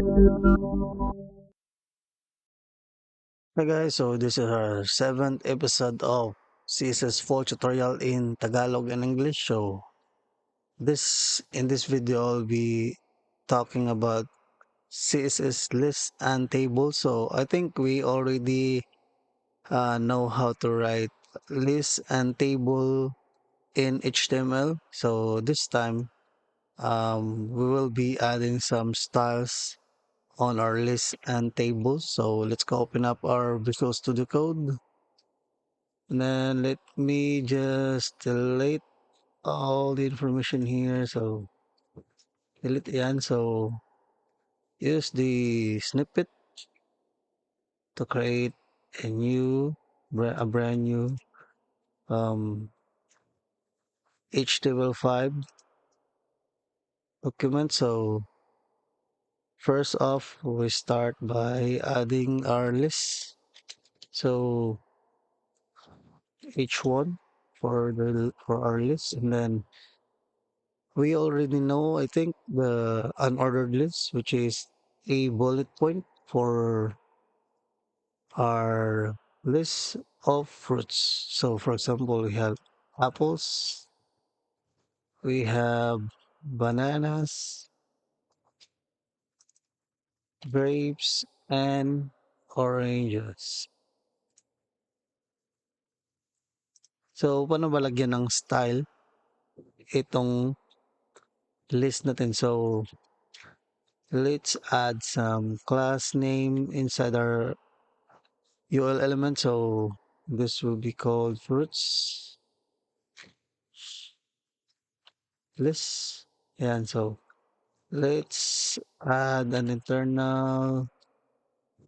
Hi guys, so this is our seventh episode of CSS full tutorial in Tagalog and English. So this in this video I'll be talking about CSS list and table. So I think we already know how to write list and table in HTML. So this time we will be adding some styles on our list and tables. So let's go open up our Visual Studio Code. And then let me just delete all the information here. So delete yan. So use the snippet to create a brand new um, HTML5 document. So first off, we start by adding our list. So H1 for our list, and then we already know, I think, the unordered list, which is a bullet point for our list of fruits. So, for example, we have apples, we have bananas, grapes, and oranges. So, paano ba lagyan ng style itong list natin? So, let's add some class name inside our UL element. So this will be called fruits list. And so let's add an internal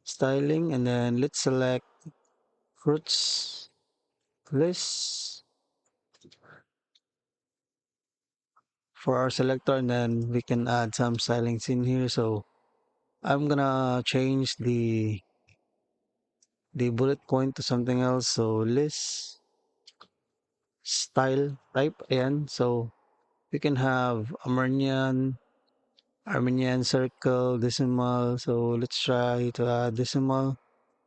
styling, and then let's select fruits list for our selector, and then we can add some stylings in here. So I'm gonna change the bullet point to something else. So list style type. And so we can have Armenian circle, decimal. So let's try to add decimal.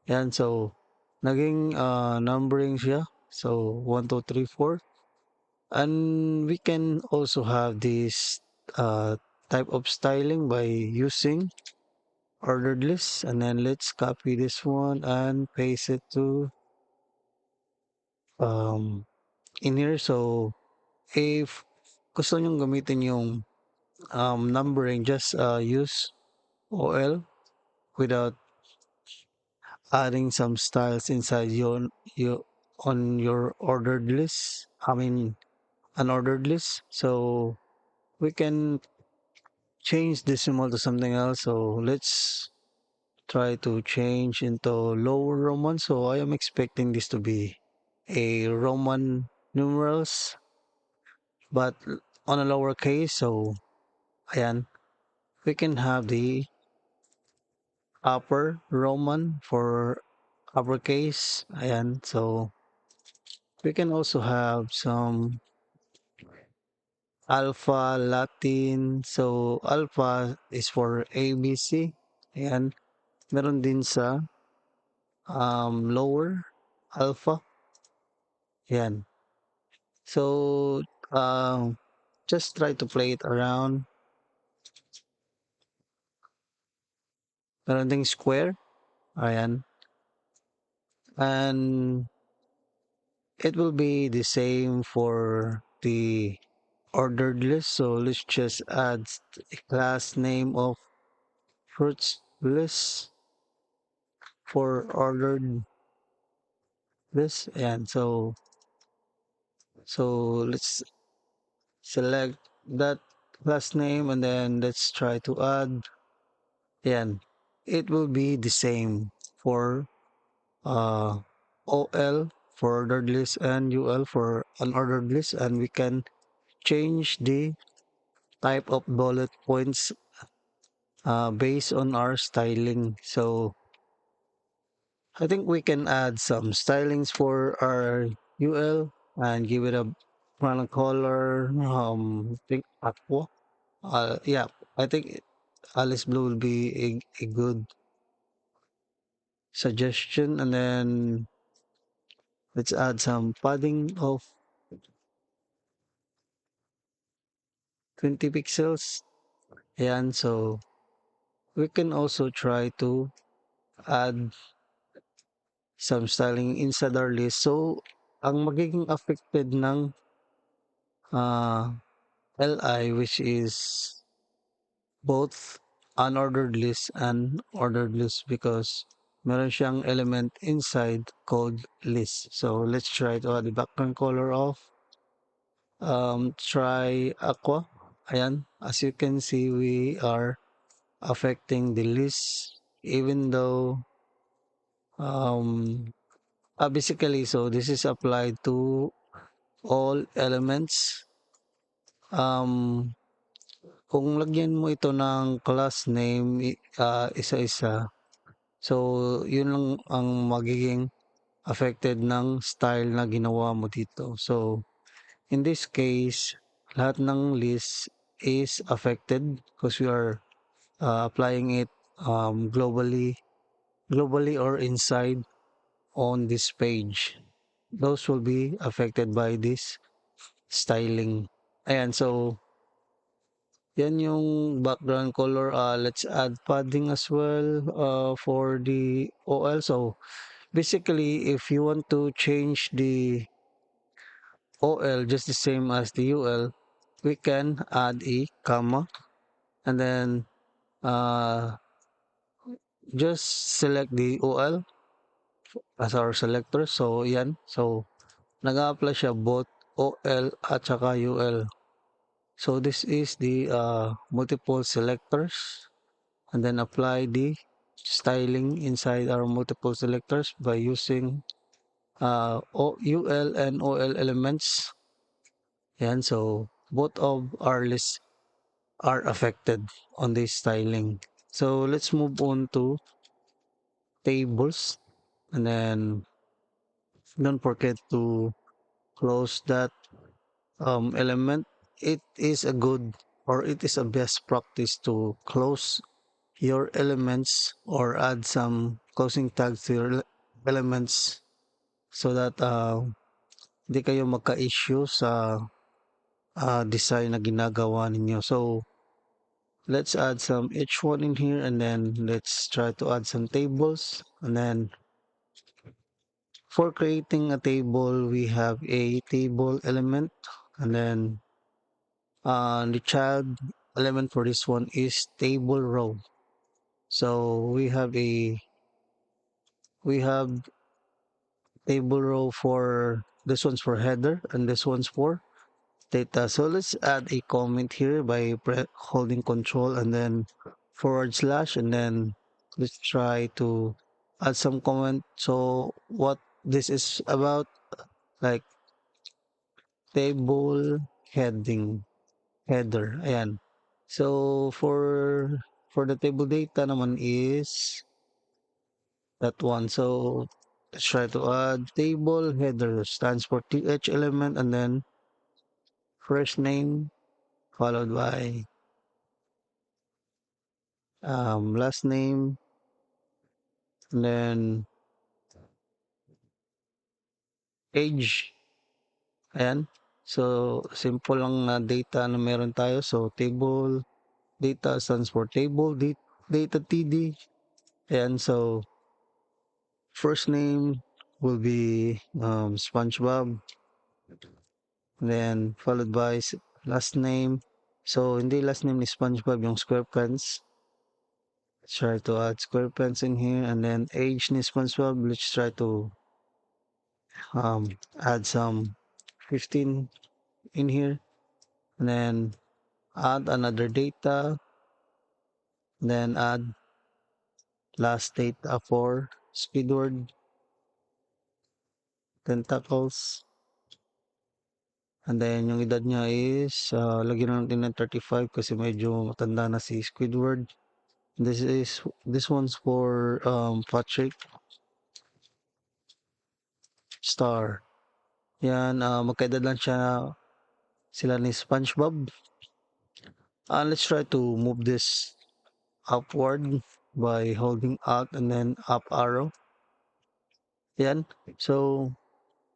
Yan, so naging numbering siya. So 1, 2, 3, 4. And we can also have this type of styling by using ordered list. And then let's copy this one and paste it to um, in here. So if gusto nyong gamitin yung numbering, just use OL without adding some styles inside your on your ordered list. I mean, unordered list. So we can change decimal to something else. So let's try to change into lower Roman. So I am expecting this to be a Roman numerals, but on a lower case. So ayan, we can have the upper Roman for uppercase. Ayan, so we can also have some Alpha, Latin. So, alpha is for ABC. Ayan. Meron din sa lower alpha. Ayan. So, just try to play it around. Meron ding square. Ayan. And it will be the same for the ordered list. So, let's just add a class name of fruits list for ordered list. And so let's select that class name, and then let's try to add. Yan. It will be the same for uh, OL for ordered list and UL for unordered list, and we can change the type of bullet points based on our styling. So I think we can add some stylings for our UL and give it a brown color. I think aqua. Yeah, I think Alice Blue will be a good suggestion. And then let's add some padding of 20 pixels. Ayan, so we can also try to add some styling inside our list. So, ang magiging affected ng LI, which is both unordered list and ordered list, because meron siyang element inside called list. So let's try to add the background color of try aqua. Ayan, as you can see, we are affecting the list, even though um basically, so this is applied to all elements. um kung lagyan mo ito ng class name isa-isa, so yun lang ang magiging affected ng style na ginawa mo dito. So in this case, lahat ng list is affected because we are applying it globally or inside on this page. Those will be affected by this styling. Ayan, so yan yung background color. Let's add padding as well for the OL. So basically, if you want to change the OL just the same as the UL, we can add a comma and then uh, just select the OL as our selector. So yan. So nag-a-apply siya both OL at saka UL. So this is the multiple selectors, and then apply the styling inside our multiple selectors by using UL and OL elements. Yan, so both of our lists are affected on this styling. So let's move on to tables, and then don't forget to close that element. It is a good, or it is a best practice to close your elements or add some closing tags to your elements so that di kayo magka-issue sa design na ginagawa ninyo. So let's add some H1 in here, and then let's try to add some tables. And then for creating a table, we have a table element, and then the child element for this one is table row. So we have table row for this one's for header and this one's for data. So let's add a comment here by holding control and then forward slash, and then let's try to add some comment. So what this is about, like table header, ayan. So for the table data naman is that one. So let's try to add table header, stands for th element, and then first name followed by last name, and then age. Ayan. So simple lang na data na meron tayo. So table data stands for table data td. Ayan. So first name will be SpongeBob, then followed by last name. So hindi last name ni SpongeBob, yung SquarePants. Let's try to add SquarePants in here, and then age ni SpongeBob. Let's try to add some 15 in here, and then add another data, then add last data for Squidward tentacles, and then yung edad niya is lagyan na natin ng 35 kasi medyo matanda na si Squidward. This one's for Patrick Star. Yan, magkaedad lang sila ni SpongeBob. Let's try to move this upward by holding Alt and then up arrow. Yan. So,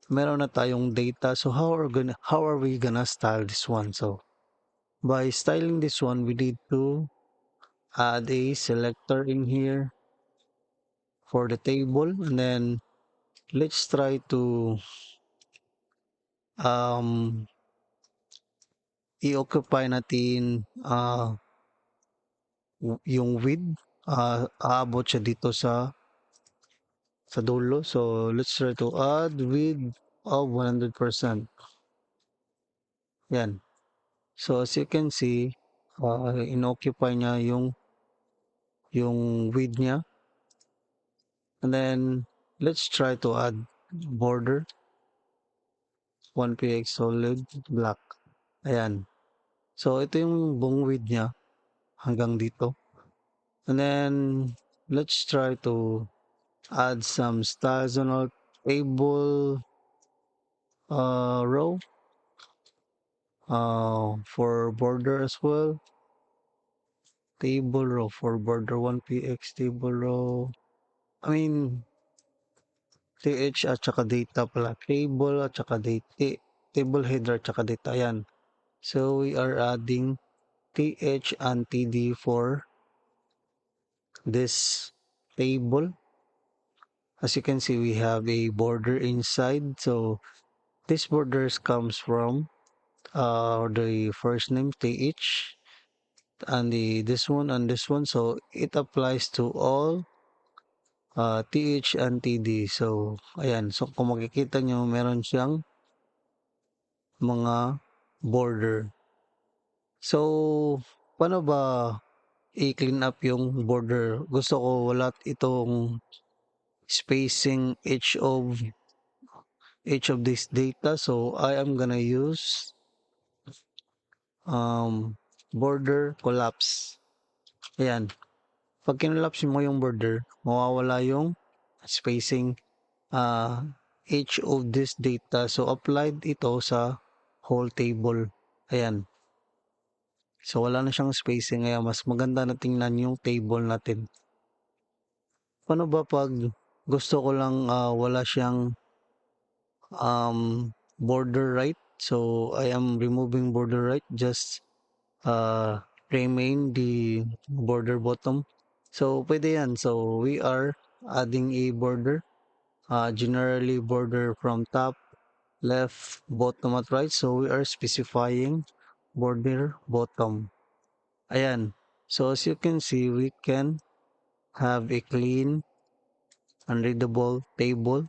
meron na tayong data. So, how are we gonna style this one? So, by styling this one, we need to add a selector in here for the table, and then let's try to um i-occupy natin yung width, aabot siya dito sa dulo. So let's try to add width of 100%. Yan. So as you can see, inoccupy niya yung width niya. And then let's try to add border 1px solid black. Ayan. So ito yung buong width niya hanggang dito. And then let's try to add some styles on our table row for border as well. Table row for border 1px table row. I mean, th at saka data pala. Table at saka data. Table header at saka data. Ayan. So we are adding th and td for this table. As you can see, we have a border inside. So this borders comes from the first name th and this one and this one. So it applies to all th and td. So ayan. So kung makikita nyo, meron siyang mga border. So paano ba i-clean up yung border? Gusto ko wala itong spacing each of this data. So I am gonna use border collapse. Ayan. Pag kinolapse mo yung border, mawawala yung spacing each of this data. So applied ito sa whole table. Ayan. So wala na siyang spacing, kaya mas maganda na tingnan yung table natin. Paano ba pag gusto ko lang wala siyang border right? So I am removing border right, just remain the border bottom. So pwede yan. So we are adding a border, generally border from top, left, bottom at right. So we are specifying border bottom. Ayan. So as you can see, we can have a clean, unreadable table.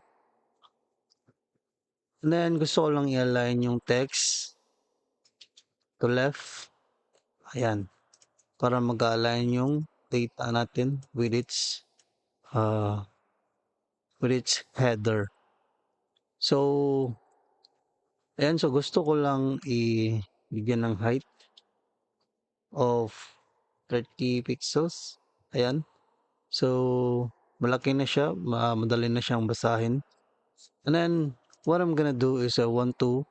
And then gusto ko lang i-align yung text to left. Ayan. Para mag-align yung data natin uh, with its header. So, ayan. So gusto ko lang i-bigyan ng height of 30 pixels. Ayan. So, malaki na siya. Madali na siyang basahin. And then, what I'm gonna do is I want to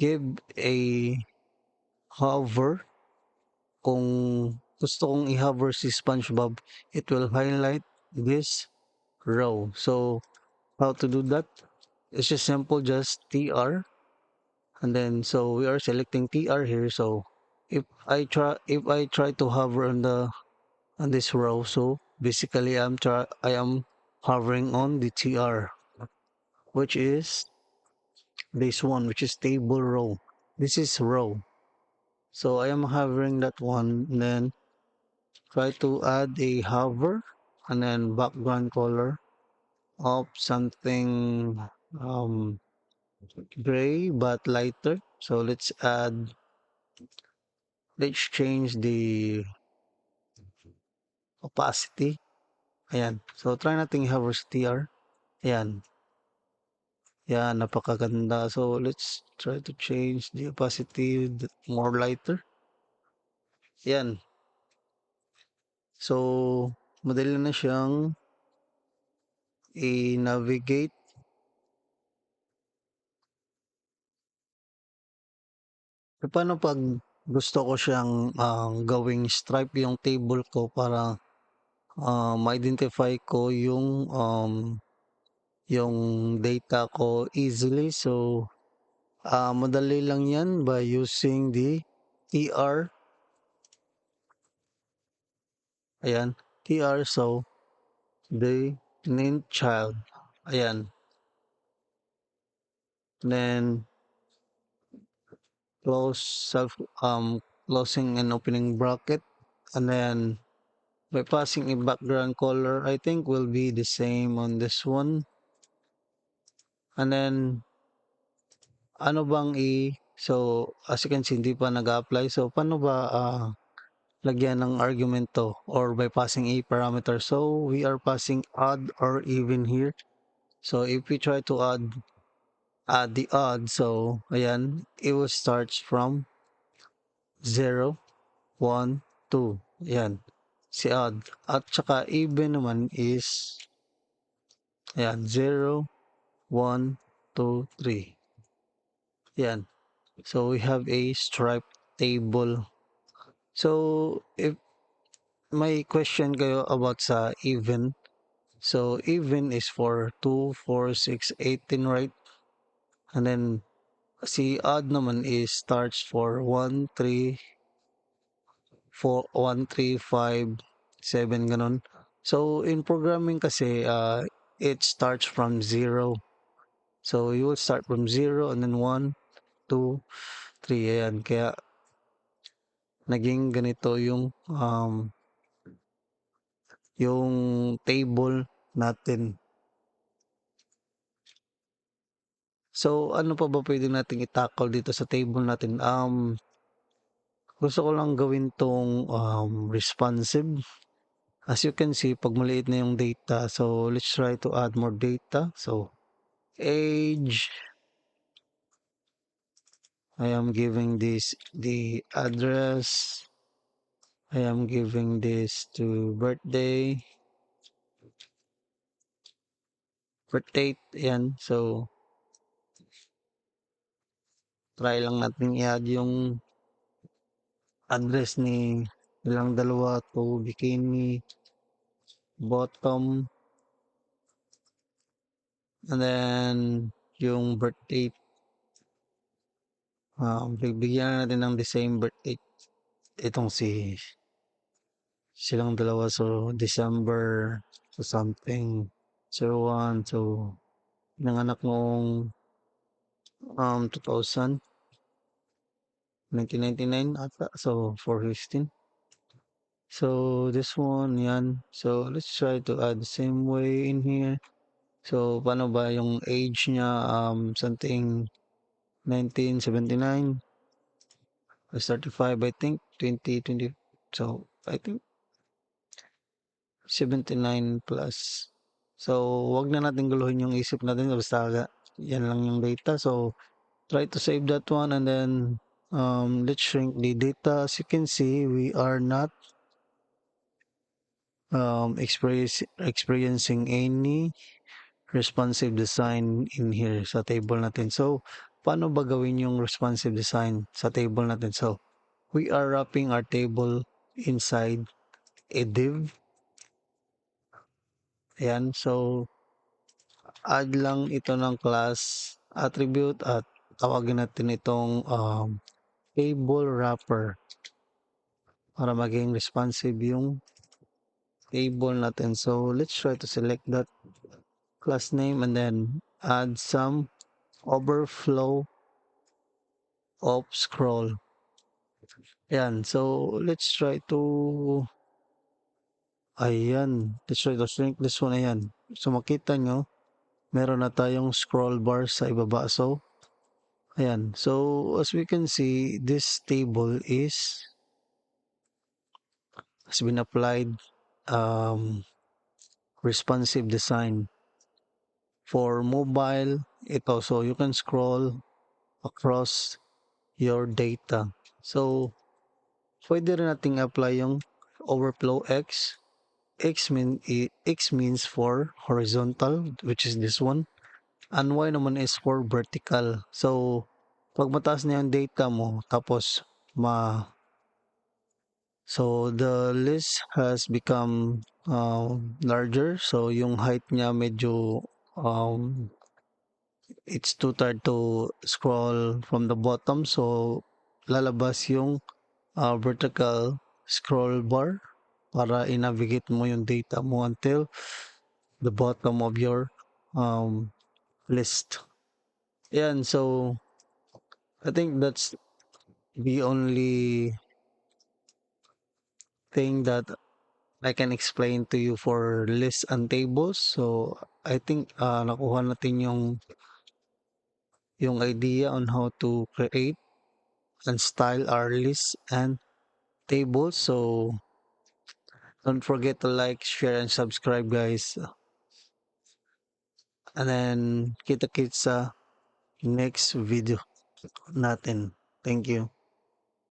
give a hover. Kung gusto kong i-hover si SpongeBob, it will highlight this row. So, how to do that? It's just simple, just TR. And then, so we are selecting TR here. So, if I try to hover on this row, so basically I am hovering on the TR, which is this one, which is table row. This is row. So I am hovering that one, and then try to add a hover, and then background color of something gray but lighter. So let's change the opacity. Ayan. So try natin i-hover sa TR. Ayan. Yan, napakaganda. So let's try to change the opacity more lighter. Yan. So madali na siyang i-navigate. E paano pag gusto ko siyang gawing stripe yung table ko para ma-identify ko yung data ko easily. So, madali lang yan by using the tr. Ayan, tr. So, the named child. Ayan. Then, close self, closing and opening bracket. And then, by passing a background color, I think will be the same on this one. And then, ano bang so, as you can see, hindi pa nag-apply. So, paano ba lagyan ng argument to or by passing a parameter? So, we are passing odd or even here. So, if we try to add the odd, so, ayan, it will start from 0, 1, 2. Ayan, si odd. At saka even naman is, ayan, 0, 1, 2, 3. Ayan. So, we have a stripe table. So, if may question kayo about sa even, so even is for 2, 4, 6, 18, right? And then, si odd naman is starts for 1, 3, 4, 1, 3, 5, 7, ganun. So, in programming kasi, it starts from 0. So, you will start from 0 and then 1, 2, 3. Ayan. Kaya, naging ganito yung table natin. So, ano pa ba pwede nating i-tackle dito sa table natin? Gusto ko lang gawin tong responsive. As you can see, pag maliit na yung data, so let's try to add more data. So, age, I am giving this the address. I am giving this to birthday, birth date, yan. So, try lang natin i-add yung address ni ilang dalawa to bikini, bottom, and then yung birth date. Bigyan natin ng the same birth date. Itong silang dalawa. So, December so something 01. So, nanganak noong 2000, 1999 ata. So, 415. So, this one, yan. So, let's try to add the same way in here. So, paano ba yung age niya? Something 1979. It's 35, I think. 2020. So, I think 79 plus. So, wag na natin guluhin yung isip natin. Basta yan lang yung data. So, try to save that one and then let's shrink the data. As you can see, we are not experiencing any responsive design in here sa table natin. So, paano ba gawin yung responsive design sa table natin? So, we are wrapping our table inside a div. Ayan. So, add lang ito ng class attribute at tawagin natin itong table wrapper para maging responsive yung table natin. So, let's try to select that class name and then add some overflow of scroll. Ayan. So, let's try to let's try to shrink this one. Ayan. So, makita nyo, meron na tayong scroll bar sa ibaba. So, ayan. So, as we can see, this table has been applied responsive design for mobile. Ito, so you can scroll across your data. So, pwede rin nating apply yung overflow X. X means for horizontal, which is this one. And Y naman is for vertical. So, pag mataas na yung data mo, tapos ma so the list has become larger. So yung height niya medyo it's too tired to scroll from the bottom. So lalabas yung vertical scroll bar para i-navigate mo yung data mo until the bottom of your um, list. Yan, so I think that's the only thing that I can explain to you for lists and tables. So I think nakuha natin yung idea on how to create and style our lists and tables. So don't forget to like, share, and subscribe, guys. And then kita-kits sa next video natin. Thank you.